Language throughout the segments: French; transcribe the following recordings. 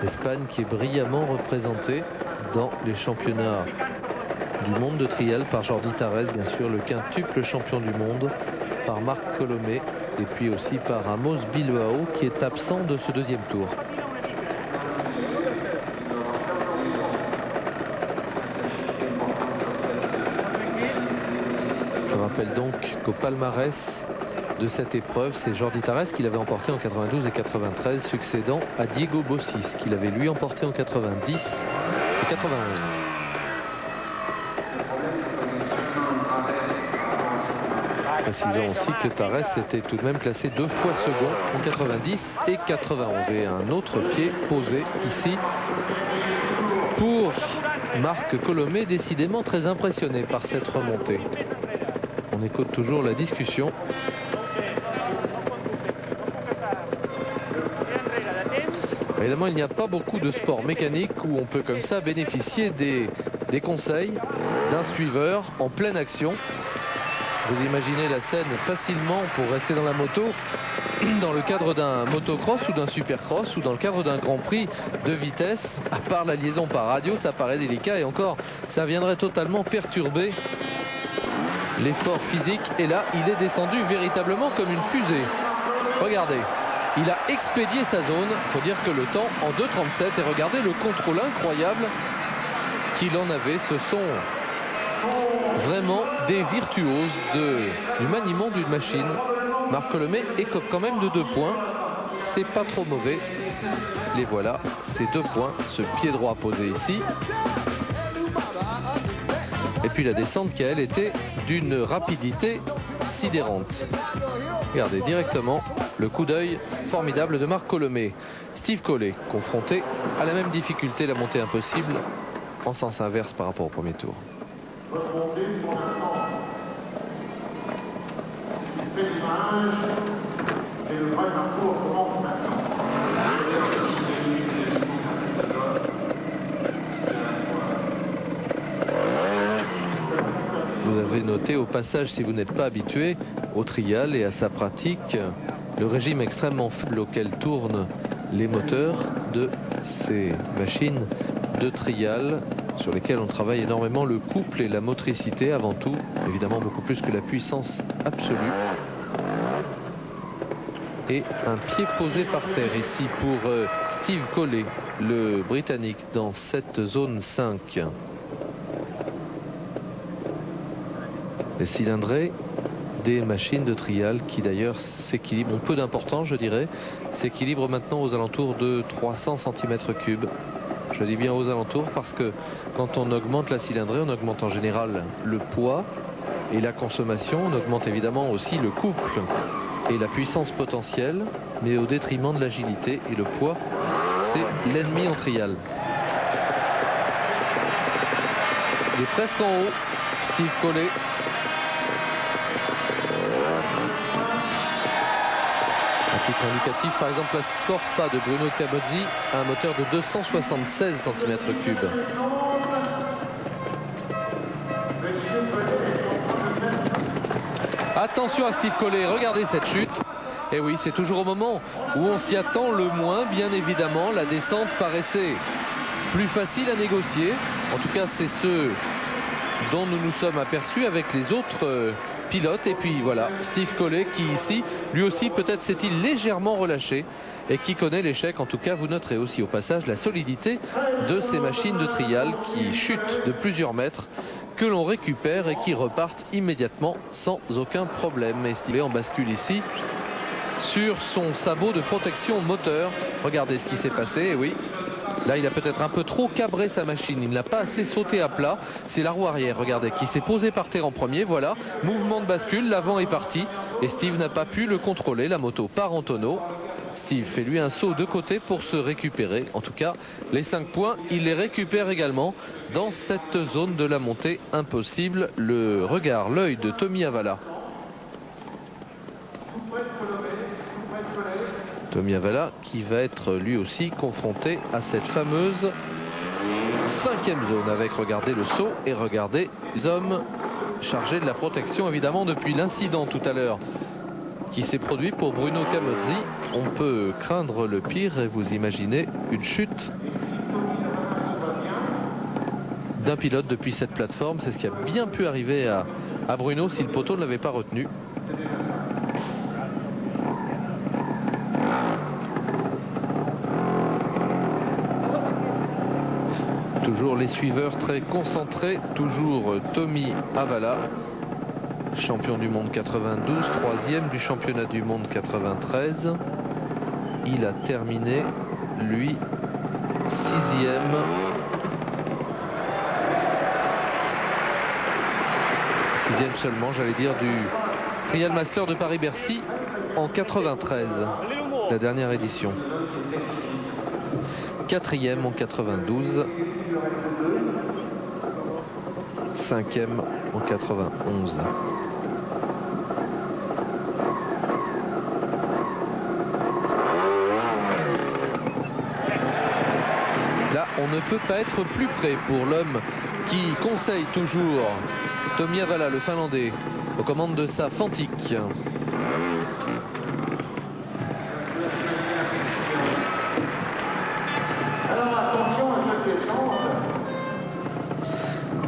L'Espagne qui est brillamment représentée dans les championnats du monde de trial par Jordi Tarrés, bien sûr, le quintuple champion du monde, par Marc Colomé et puis aussi par Amos Bilbao qui est absent de ce deuxième tour. Je rappelle donc qu'au palmarès de cette épreuve, c'est Jordi Tarrés qui l'avait emporté en 92 et 93, succédant à Diego Bossis qui l'avait lui emporté en 90 et 91. Précisant aussi que Tarrés était tout de même classé 2 fois second en 90 et 91. Et un autre pied posé ici pour Marc Colomé, décidément très impressionné par cette remontée. On écoute toujours la discussion. Évidemment, il n'y a pas beaucoup de sports mécaniques où on peut comme ça bénéficier des conseils d'un suiveur en pleine action. Vous imaginez la scène facilement pour rester dans la moto dans le cadre d'un motocross ou d'un supercross ou dans le cadre d'un grand prix de vitesse. À part la liaison par radio, ça paraît délicat et encore, ça viendrait totalement perturber l'effort physique. Et là, il est descendu véritablement comme une fusée. Regardez. Il a expédié sa zone, il faut dire que le temps en 2,37 et regardez le contrôle incroyable qu'il en avait. Ce sont vraiment des virtuoses du maniement d'une machine. Marc Colomé écope quand même de 2 points, c'est pas trop mauvais. Les voilà, ces 2 points, ce pied droit posé ici. Et puis la descente qui elle était d'une rapidité sidérante. Regardez directement le coup d'œil formidable de Marc Colomé. Steve Collet confronté à la même difficulté, la montée impossible en sens inverse par rapport au premier tour. Vous avez noté au passage, si vous n'êtes pas habitué au trial et à sa pratique, le régime extrêmement faible auquel tournent les moteurs de ces machines de trial sur lesquelles on travaille énormément le couple et la motricité avant tout, évidemment beaucoup plus que la puissance absolue. Et un pied posé par terre ici pour Steve Collet, le Britannique, dans cette zone 5. Les cylindrés des machines de trial qui d'ailleurs s'équilibrent, ont peu d'importance je dirais, s'équilibrent maintenant aux alentours de 300 cm3. Je dis bien aux alentours parce que quand on augmente la cylindrée, on augmente en général le poids et la consommation, on augmente évidemment aussi le couple et la puissance potentielle, mais au détriment de l'agilité, et le poids, c'est l'ennemi en trial. Il est presque en haut, Steve Collet. Titre indicatif, par exemple, la Scorpa de Bruno Camozzi a un moteur de 276 cm3. Attention à Steve Collet, regardez cette chute. Et oui, c'est toujours au moment où on s'y attend le moins, bien évidemment. La descente paraissait plus facile à négocier. En tout cas, c'est ce dont nous nous sommes aperçus avec les autres pilote. Et puis voilà, Steve Collet qui ici, lui aussi peut-être s'est-il légèrement relâché et qui connaît l'échec. En tout cas, vous noterez aussi au passage la solidité de ces machines de trial qui chutent de plusieurs mètres, que l'on récupère et qui repartent immédiatement sans aucun problème. Et Steve en bascule ici sur son sabot de protection moteur. Regardez ce qui s'est passé, et oui. Là, il a peut-être un peu trop cabré sa machine. Il ne l'a pas assez sauté à plat. C'est la roue arrière, regardez, qui s'est posée par terre en premier. Voilà, mouvement de bascule, l'avant est parti. Et Steve n'a pas pu le contrôler. La moto part en tonneau. Steve fait lui un saut de côté pour se récupérer. En tout cas, les 5 points, il les récupère également dans cette zone de la montée impossible. Le regard, l'œil de Tommy Avala. Tommy Avala qui va être lui aussi confronté à cette fameuse 5e zone avec, regardez le saut et regardez les hommes chargés de la protection évidemment depuis l'incident tout à l'heure qui s'est produit pour Bruno Camozzi on peut craindre le pire et vous imaginez une chute d'un pilote depuis cette plateforme. C'est ce qui a bien pu arriver à Bruno si le poteau ne l'avait pas retenu. Toujours les suiveurs très concentrés, toujours Tommy Avala, champion du monde 92, troisième du championnat du monde 93. Il a terminé, lui, sixième. Sixième seulement, j'allais dire, du Trial Master de Paris-Bercy en 93, la dernière édition. Quatrième en 92. Cinquième en 91. Là, on ne peut pas être plus près pour l'homme qui conseille toujours Tommy Avala, le Finlandais, aux commandes de sa Fantic.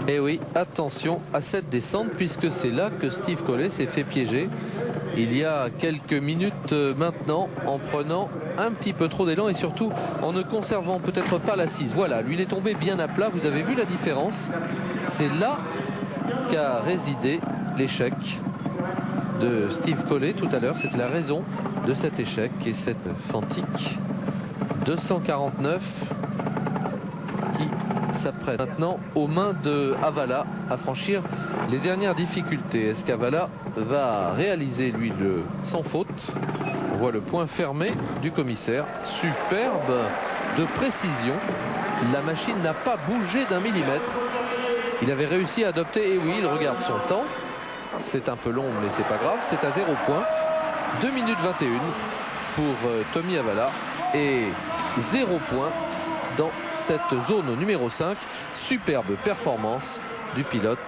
Et oui, attention à cette descente puisque c'est là que Steve Collet s'est fait piéger il y a quelques minutes maintenant en prenant un petit peu trop d'élan et surtout en ne conservant peut-être pas l'assise. Voilà, lui il est tombé bien à plat, vous avez vu la différence. C'est là qu'a résidé l'échec de Steve Collet tout à l'heure. C'était la raison de cet échec et cette Fantic 249 qui s'apprête maintenant aux mains de Avala à franchir les dernières difficultés. Est-ce qu'Avala va réaliser lui le sans faute? On voit le point fermé du commissaire. Superbe de précision. La machine n'a pas bougé d'un millimètre. Il avait réussi à adopter, et oui, il regarde son temps. C'est un peu long, mais c'est pas grave. C'est à 0 points. 2 minutes 21 pour Tommy Avala. Et 0 points dans cette zone numéro 5. Superbe performance du pilote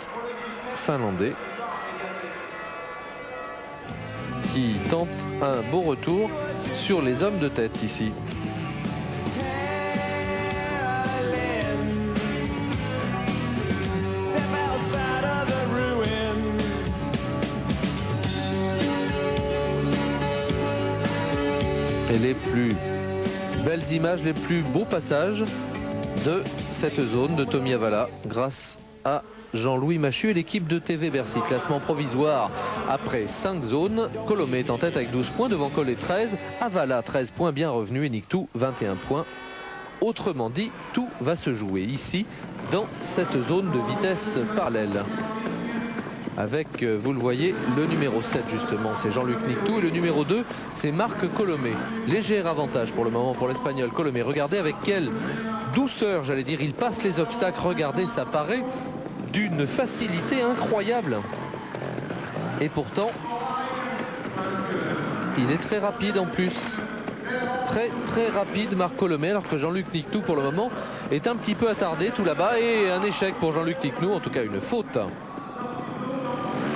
finlandais qui tente un beau retour sur les hommes de tête ici. Et les plus belles images, les plus beaux passages de cette zone de Tommy Avala grâce à Jean-Louis Machu et l'équipe de TV Bercy. Classement provisoire après 5 zones. Colomé est en tête avec 12 points devant Collet 13. Avala 13 points bien revenu et Nictou 21 points. Autrement dit, tout va se jouer ici dans cette zone de vitesse parallèle. Avec, vous le voyez, le numéro 7 justement, c'est Jean-Luc Nictou et le numéro 2, c'est Marc Colomé. Léger avantage pour le moment pour l'Espagnol Colomé. Regardez avec quelle douceur, j'allais dire, il passe les obstacles. Regardez, ça paraît d'une facilité incroyable. Et pourtant, il est très rapide en plus. Très rapide Marc Colomé, alors que Jean-Luc Nictou pour le moment est un petit peu attardé tout là-bas. Et un échec pour Jean-Luc Nictou, en tout cas une faute.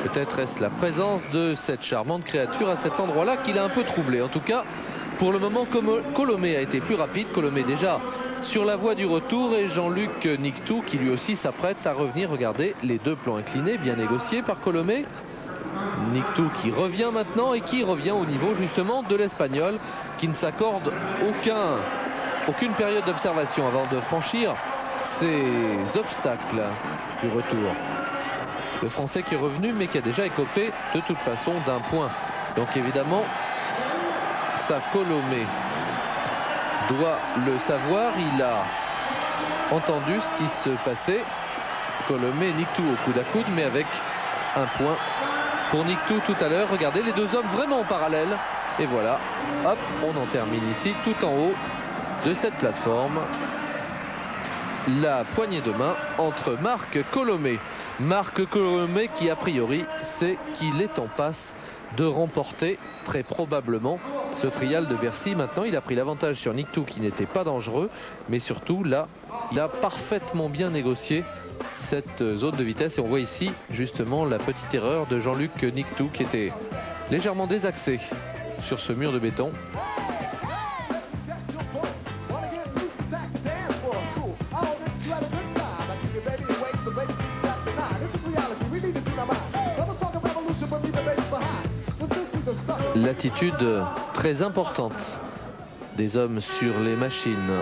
Peut-être est-ce la présence de cette charmante créature à cet endroit-là qui l'a un peu troublé. En tout cas, pour le moment, Colomé a été plus rapide. Colomé déjà sur la voie du retour et Jean-Luc Nictou qui lui aussi s'apprête à revenir. Regardez les deux plans inclinés, bien négociés par Colomé. Nictou qui revient maintenant et qui revient au niveau justement de l'Espagnol qui ne s'accorde aucune période d'observation avant de franchir ces obstacles du retour. Le Français qui est revenu mais qui a déjà écopé de toute façon d'un point. Donc évidemment, ça Colomé doit le savoir. Il a entendu ce qui se passait. Colomé et Nictou au coude à coude, mais avec un point pour Nictou tout à l'heure. Regardez les deux hommes vraiment en parallèle. Et voilà, hop, on en termine ici, tout en haut de cette plateforme. La poignée de main entre Marc Colomé. Marc Colomé qui a priori sait qu'il est en passe de remporter très probablement ce trial de Bercy. Maintenant il a pris l'avantage sur Nictou qui n'était pas dangereux, mais surtout là il a parfaitement bien négocié cette zone de vitesse et on voit ici justement la petite erreur de Jean-Luc Nictou qui était légèrement désaxé sur ce mur de béton. l'attitude très importante des hommes sur les machines.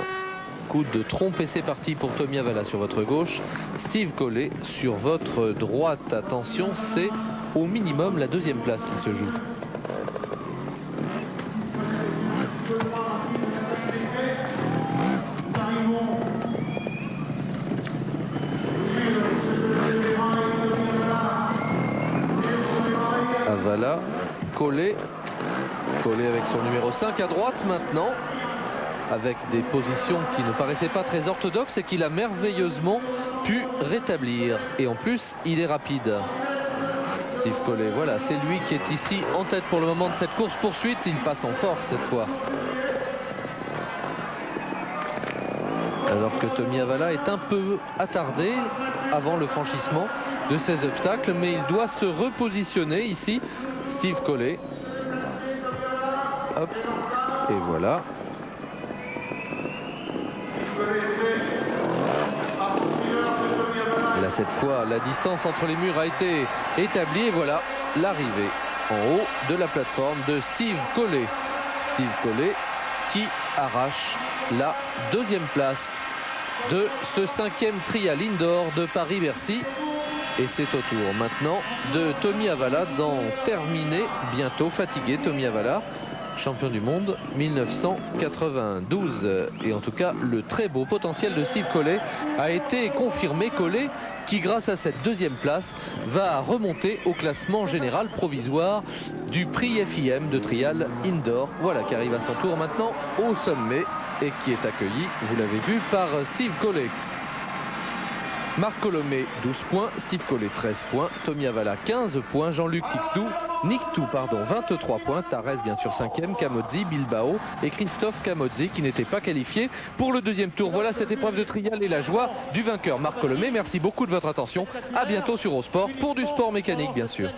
Coup de trompe et c'est parti pour Tommy Avala sur votre gauche. Steve Collet sur votre droite. Attention, c'est au minimum la deuxième place qui se joue. Avala, Collet avec son numéro 5 à droite maintenant, avec des positions qui ne paraissaient pas très orthodoxes et qu'il a merveilleusement pu rétablir. Et en plus, il est rapide. Steve Collet, voilà, c'est lui qui est ici en tête pour le moment de cette course-poursuite. Il passe en force cette fois. Alors que Tommy Avala est un peu attardé avant le franchissement de ces obstacles, mais il doit se repositionner ici. Steve Collet. Hop, et voilà. Là, cette fois, la distance entre les murs a été établie et voilà l'arrivée en haut de la plateforme de Steve Collet. Steve Collet qui arrache la deuxième place de ce 5e trial indoor de Paris-Bercy. Et c'est au tour maintenant de Tommy Avala d'en terminer bientôt. Fatigué, Tommy Avala, champion du monde 1992. Et en tout cas, le très beau potentiel de Steve Collet a été confirmé. Collet qui, grâce à cette deuxième place, va remonter au classement général provisoire du prix FIM de trial indoor. Voilà qui arrive à son tour maintenant au sommet et qui est accueilli, vous l'avez vu, par Steve Collet. Marc Colomé 12 points, Steve Collet 13 points, Tommy Avala 15 points, Jean-Luc Nictou 23 points, Tarès bien sûr 5e, Camozzi, Bilbao et Christophe Camozzi qui n'était pas qualifié pour le deuxième tour. Voilà cette épreuve de trial et la joie du vainqueur Marc Colomé. Merci beaucoup de votre attention. À bientôt sur Eurosport pour du sport mécanique bien sûr.